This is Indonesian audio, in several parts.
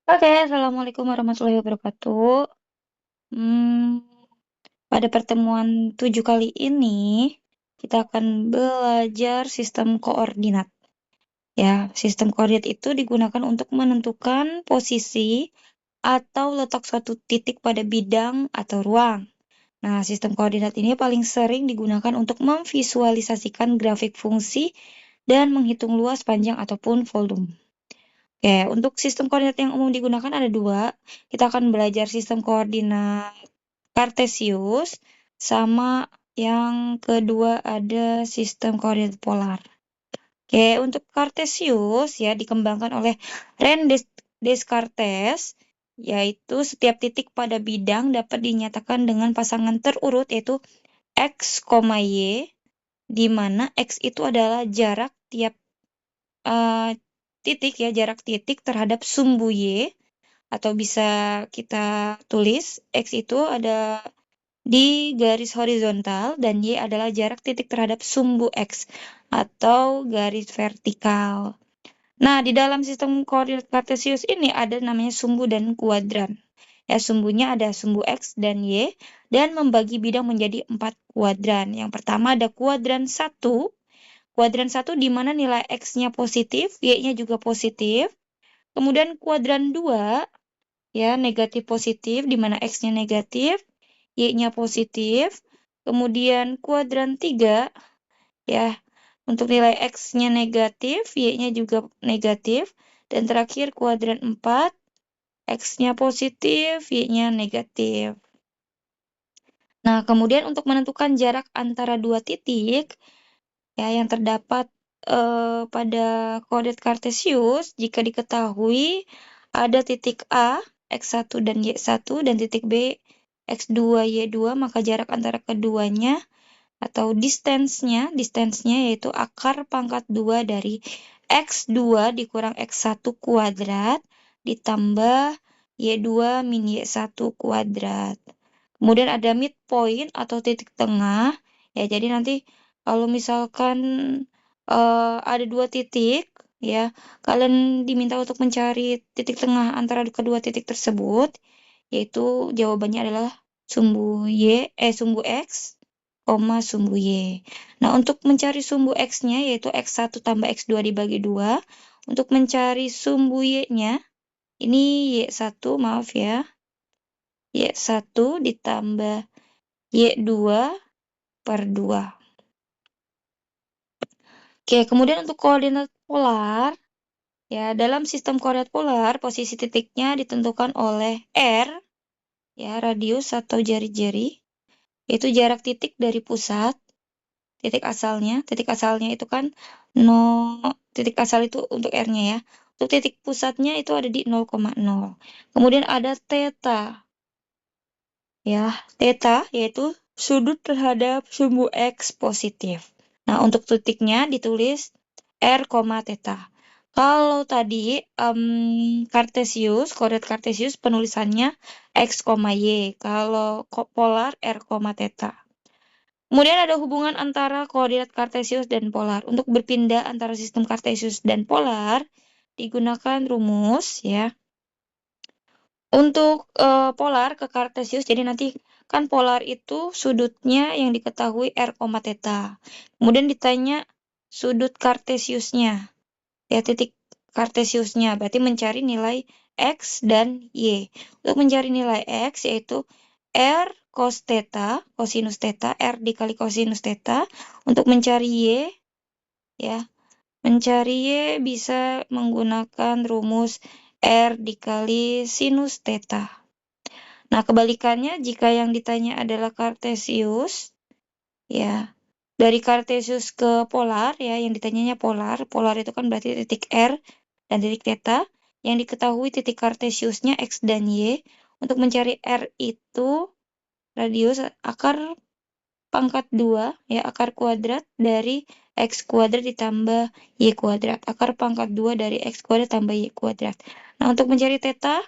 Oke, assalamualaikum warahmatullahi wabarakatuh. Hmm, pada pertemuan 7 kali ini, kita akan belajar sistem koordinat. Ya, sistem koordinat itu digunakan untuk menentukan posisi atau letak suatu titik pada bidang atau ruang. Nah, sistem koordinat ini paling sering digunakan untuk memvisualisasikan grafik fungsi dan menghitung luas, panjang, ataupun volume. Oke, untuk sistem koordinat yang umum digunakan ada dua. Kita akan belajar sistem koordinat Kartesius, sama yang kedua ada sistem koordinat polar. Oke, untuk Kartesius ya dikembangkan oleh Descartes, yaitu setiap titik pada bidang dapat dinyatakan dengan pasangan terurut yaitu X, Y, di mana X itu adalah jarak tiap titik ya, jarak titik terhadap sumbu Y, atau bisa kita tulis X itu ada di garis horizontal dan Y adalah jarak titik terhadap sumbu X atau garis vertikal. Nah, di dalam sistem koordinat Kartesius ini ada namanya sumbu dan kuadran. Ya, sumbunya ada sumbu X dan Y dan membagi bidang menjadi 4 kuadran. Yang pertama ada kuadran 1. Kuadran 1 di mana nilai X-nya positif, Y-nya juga positif. Kemudian kuadran 2 ya, negatif positif di mana X-nya negatif, Y-nya positif. Kemudian kuadran 3 ya, untuk nilai X-nya negatif, Y-nya juga negatif. Dan terakhir kuadran 4, X-nya positif, Y-nya negatif. Nah, kemudian untuk menentukan jarak antara dua titik ya yang terdapat pada koordinat Kartesius, jika diketahui ada titik A, X1 dan Y1, dan titik B, X2, Y2, maka jarak antara keduanya atau distance-nya yaitu akar pangkat 2 dari X2 dikurang X1 kuadrat ditambah Y2 min Y1 kuadrat. Kemudian ada midpoint atau titik tengah. Ya, jadi nanti kalau misalkan ada dua titik, ya, kalian diminta untuk mencari titik tengah antara kedua titik tersebut, yaitu jawabannya adalah sumbu sumbu X, sumbu Y. Nah, untuk mencari sumbu X-nya, yaitu X1 tambah X2 dibagi 2. Untuk mencari sumbu Y-nya, ini Y1, maaf ya. Y1 ditambah Y2 per 2. Oke, kemudian untuk koordinat polar, ya, dalam sistem koordinat polar, posisi titiknya ditentukan oleh R, ya, radius atau jari-jari, yaitu jarak titik dari pusat, titik asalnya itu kan titik asal itu untuk R-nya ya. Untuk titik pusatnya itu ada di 0,0. Kemudian ada theta, ya, theta yaitu sudut terhadap sumbu X positif. Nah, untuk titiknya ditulis R, theta. Kalau tadi koordinat Kartesius penulisannya X, Y. Kalau polar R, theta. Kemudian ada hubungan antara koordinat Kartesius dan polar. Untuk berpindah antara sistem Kartesius dan polar digunakan rumus ya. Untuk polar ke Kartesius, jadi nanti kan polar itu sudutnya yang diketahui R, theta. Kemudian ditanya sudut Kartesiusnya, ya, titik Kartesiusnya, berarti mencari nilai X dan Y. Untuk mencari nilai X yaitu R cos theta, kosinus theta, R dikali kosinus theta. Untuk mencari Y, ya, mencari Y bisa menggunakan rumus R dikali sinus theta. Nah, kebalikannya jika yang ditanya adalah Kartesius, ya, dari Kartesius ke polar, ya, yang ditanyanya polar. Polar itu kan berarti titik R dan titik theta. Yang diketahui titik Kartesiusnya X dan Y. Untuk mencari R itu radius akar pangkat 2, ya, akar kuadrat dari X kuadrat ditambah Y kuadrat. Akar pangkat 2 dari X kuadrat tambah Y kuadrat. Nah, untuk mencari theta,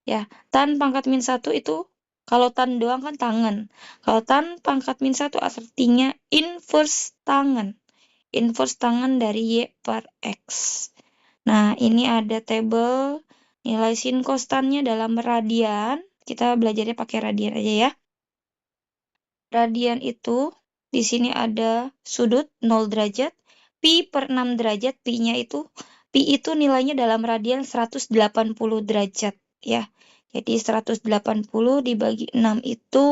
ya, tan pangkat min 1 itu, kalau tan doang kan tangan. Kalau tan pangkat min 1 artinya inverse tangan. Inverse tangan dari Y per X. Nah, ini ada tabel Nilai sin konstannya dalam radian, kita belajarnya pakai radian aja ya. Radian itu di sini ada sudut 0 derajat, pi per 6 derajat, pi itu nilainya dalam radian 180 derajat ya. Jadi 180 dibagi 6 itu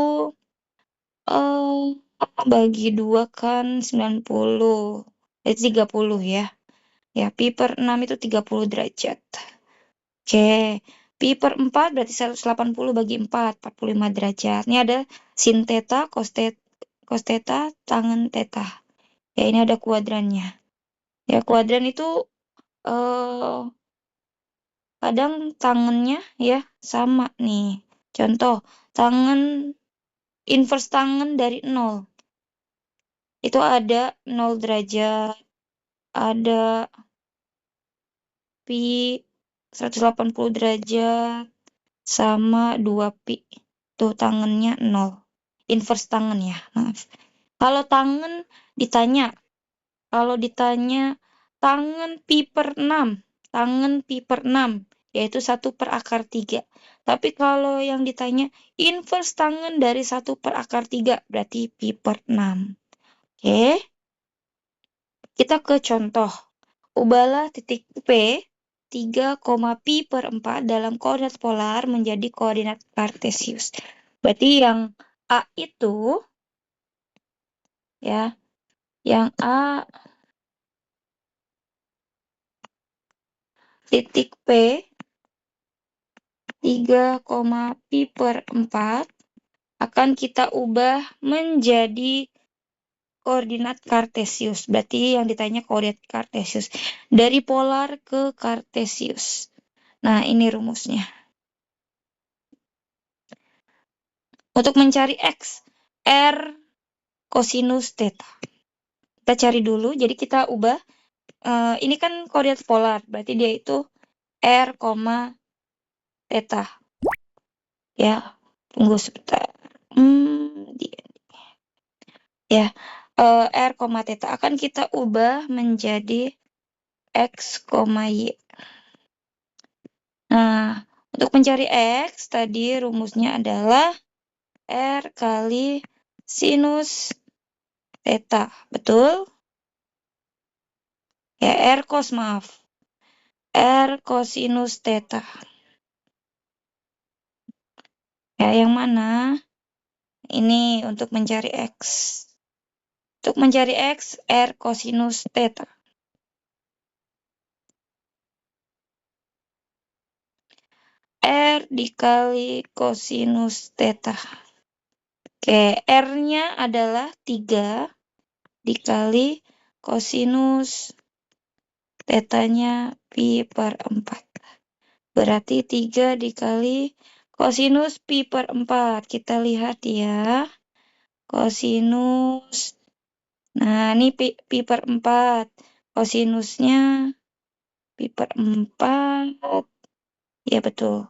bagi 2 kan 90. Jadi 30 ya. Ya, pi per 6 itu 30 derajat. Oke, pi per 4 berarti 180 bagi 4, 45 derajat. Ini ada sin theta, cos theta, tangen theta. Ya, ini ada kuadrannya. Ya, kuadran itu eh kadang tangennya ya sama nih. Contoh, inverse tangen dari 0. Itu ada 0 derajat, ada pi 180 derajat, sama 2 pi. Tuh tangennya 0. Inverse tangen ya, maaf. Kalau tangen ditanya tangen pi per 6, yaitu 1 per akar 3. Tapi kalau yang ditanya inverse tangen dari 1 per akar 3, berarti pi per 6. Oke. Kita ke contoh. Ubahlah titik P 3, pi per 4 dalam koordinat polar menjadi koordinat kartesius. Berarti yang A itu ya, yang A titik P 3, pi per 4 akan kita ubah menjadi koordinat kartesius. Berarti yang ditanya koordinat kartesius. Dari polar ke kartesius. Nah, ini rumusnya. Untuk mencari X, R kosinus theta. Kita cari dulu, jadi kita ubah. Ini kan koordinat polar, berarti dia itu R, theta. Ya, tunggu sebentar. Ya, R, theta akan kita ubah menjadi X, Y. Nah, untuk mencari X, tadi rumusnya adalah R kali sinus theta. Betul? Ya, R kosinus theta. Ya, yang mana? Ini untuk mencari X. Untuk mencari X, R kosinus theta. R dikali kosinus theta. Oke, R-nya adalah 3 dikali kosinus theta-nya pi per 4. Berarti 3 dikali kosinus pi per 4. Kita lihat ya. Kosinus. Nah, ini pi per 4. Kosinusnya pi per 4. Ya, betul.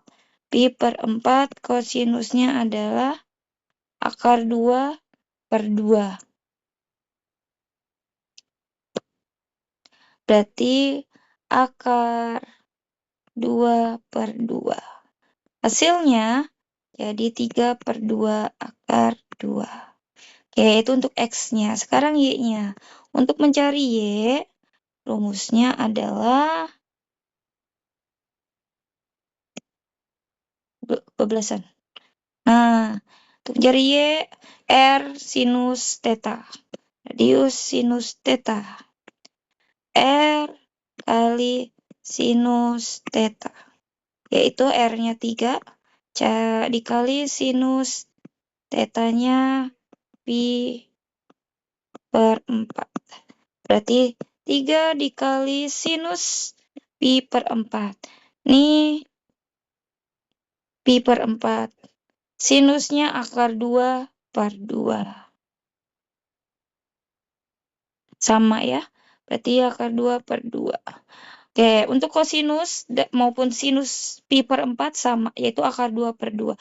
Pi per 4 kosinusnya adalah akar 2 per 2. Berarti akar 2 per 2. Hasilnya jadi 3 per 2 akar 2. Oke, itu untuk X-nya. Sekarang Y-nya. Untuk mencari Y, rumusnya adalah 12-an. Nah, untuk mencari Y, R sinus theta. Radius sinus theta. R kali sinus theta. Yaitu R-nya 3 dikali sinus theta-nya pi per 4. Berarti 3 dikali sinus pi per 4. Nih pi per 4. Sinusnya akar 2 per 2. Sama ya. Berarti akar 2 per 2. Oke, untuk kosinus maupun sinus pi per 4 sama, yaitu akar 2 per 2.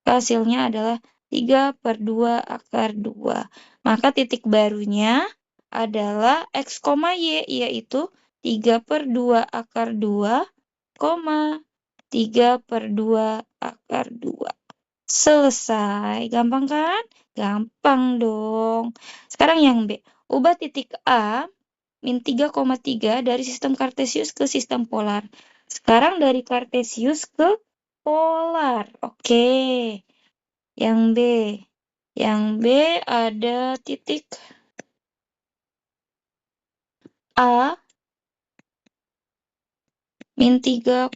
Hasilnya adalah 3 per 2 akar 2. Maka titik barunya adalah X, Y, yaitu 3 per 2 akar 2, 3/2 akar 2. Selesai. Gampang kan? Gampang dong. Sekarang yang B. Ubah titik A min 3,3 dari sistem kartesius ke sistem polar. Sekarang dari kartesius ke polar. Oke. Yang B. Yang B ada titik A min 3,3.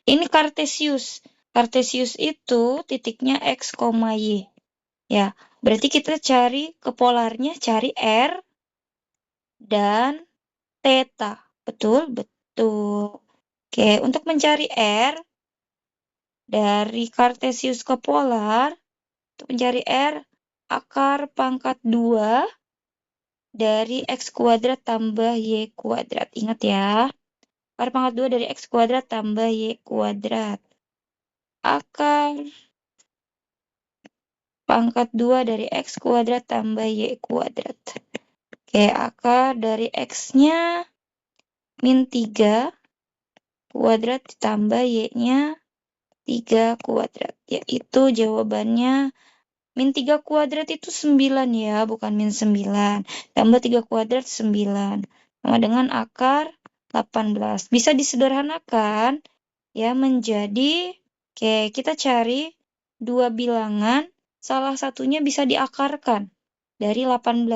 Ini kartesius. Kartesius itu titiknya X, Y. Ya, berarti kita cari ke polarnya, cari R dan theta. Betul? Betul. Oke, untuk mencari R, dari kartesius ke polar, untuk mencari R, akar pangkat 2 dari X kuadrat tambah Y kuadrat. Ingat ya, akar pangkat 2 dari X kuadrat tambah Y kuadrat. Akar pangkat 2 dari X kuadrat tambah Y kuadrat. Oke, akar dari X-nya min 3 kuadrat ditambah Y-nya 3 kuadrat. Yaitu jawabannya min 3 kuadrat itu 9 ya, bukan min 9. Tambah 3 kuadrat 9. Sama dengan akar 18. Bisa disederhanakan ya menjadi, oke, kita cari dua bilangan, salah satunya bisa diakarkan dari 18.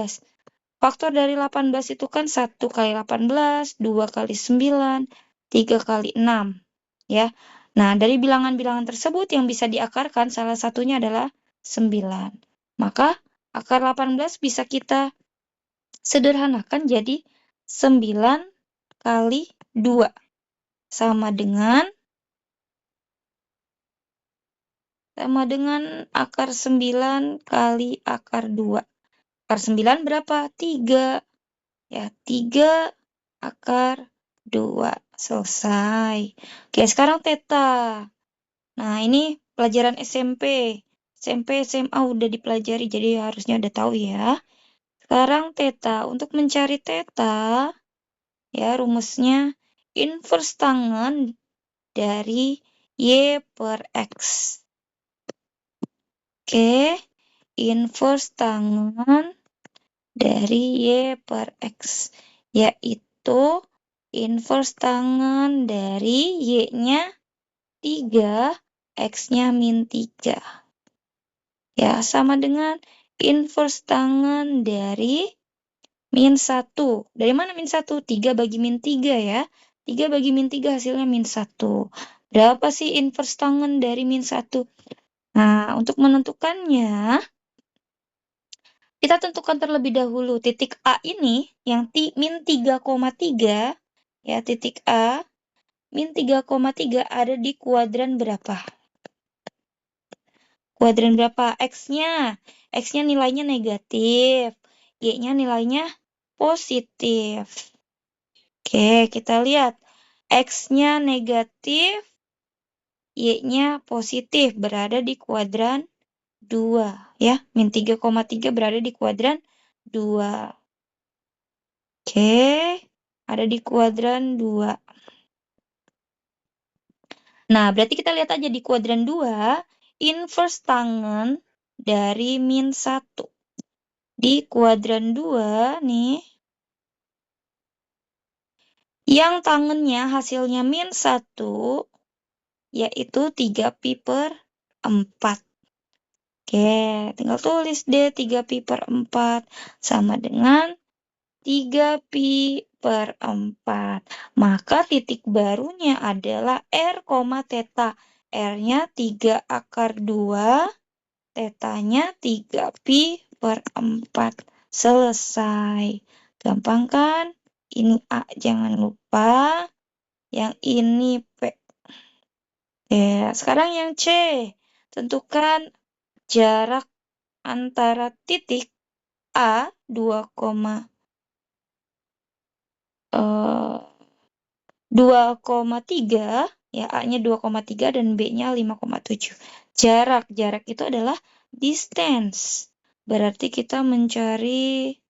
Faktor dari 18 itu kan 1 kali 18, 2 kali 9, 3 kali 6. Ya. Nah, dari bilangan-bilangan tersebut yang bisa diakarkan salah satunya adalah 9. Maka akar 18 bisa kita sederhanakan jadi 9 kali 2. Sama dengan akar 9 kali akar 2. Akar 9 berapa? 3. Ya, 3 akar 2. Selesai. Oke, sekarang theta. Nah, ini pelajaran SMP. SMP, SMA udah dipelajari, jadi harusnya udah tahu ya. Sekarang theta. Untuk mencari theta, ya rumusnya inverse tangen dari Y per X. Oke, inverse tangen dari Y per X, yaitu inverse tangen dari Y-nya 3, X-nya min 3. Ya, sama dengan inverse tangen dari min 1. Dari mana min 1? 3 bagi min 3 ya. 3 bagi min 3 hasilnya min 1. Berapa sih inverse tangen dari min 1? Nah, untuk menentukannya, kita tentukan terlebih dahulu titik A ini yang min 3,3, ya titik A, min 3,3 ada di kuadran berapa? Kuadran berapa? X-nya. X-nya nilainya negatif. Y-nya nilainya positif. Oke, kita lihat. X-nya negatif, Y-nya positif, berada di kuadran 2. Ya, min 3,3 berada di kuadran 2. Oke, ada di kuadran 2. Nah, berarti kita lihat aja di kuadran 2, inverse tangen dari min 1. Di kuadran 2 nih, yang tangennya hasilnya min 1, yaitu 3pi/4. Oke, tinggal tulis deh 3pi/4 sama dengan 3pi/4. Maka titik barunya adalah R, theta. R-nya 3 akar 2, tetanya 3pi/4. Selesai. Gampang kan? Ini A, jangan lupa. Yang ini P. Ya, sekarang yang C. Tentukan jarak antara titik A 2,3, ya A-nya 2,3 dan B-nya 5,7. Jarak itu adalah distance. Berarti kita mencari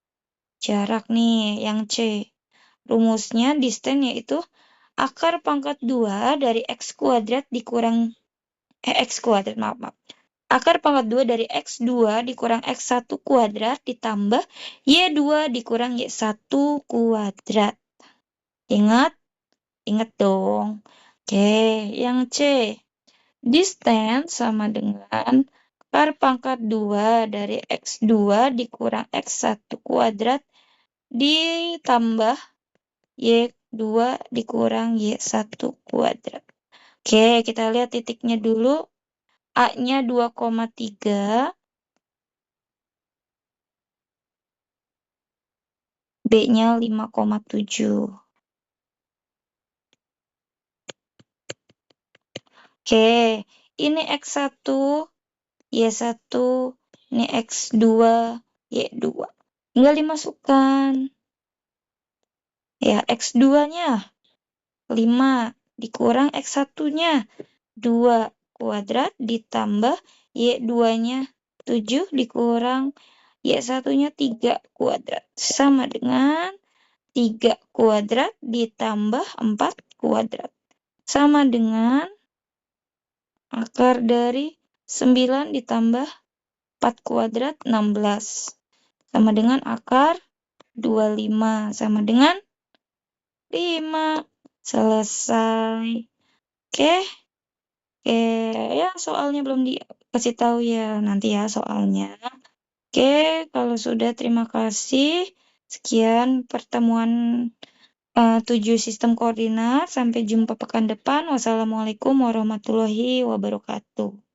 jarak nih yang C. Rumusnya distance yaitu Akar pangkat 2 dari X kuadrat dikurang X kuadrat, maaf. Akar pangkat 2 dari X2 dikurang X1 kuadrat ditambah Y2 dikurang Y1 kuadrat. Ingat? Ingat dong. Oke, yang C. Distance sama dengan akar pangkat 2 dari X2 dikurang X1 kuadrat ditambah Y2 dikurang Y1 kuadrat. Oke, kita lihat titiknya dulu. A-nya 2,3, B-nya 5,7. Oke, ini X1, Y1, ini X2, Y2. Tinggal dimasukkan. Ya, X2-nya 5 dikurang X1-nya 2 kuadrat ditambah Y2-nya 7 dikurang Y1-nya 3 kuadrat. Sama dengan 3 kuadrat ditambah 4 kuadrat. Sama dengan akar dari 9 ditambah 4 kuadrat 16. Sama dengan akar 25. Sama dengan 5. Selesai. Oke. Ya soalnya belum dikasih tahu ya. Nanti ya soalnya. Oke, kalau sudah terima kasih. Sekian pertemuan 7 sistem koordinat. Sampai jumpa pekan depan. Wassalamualaikum warahmatullahi wabarakatuh.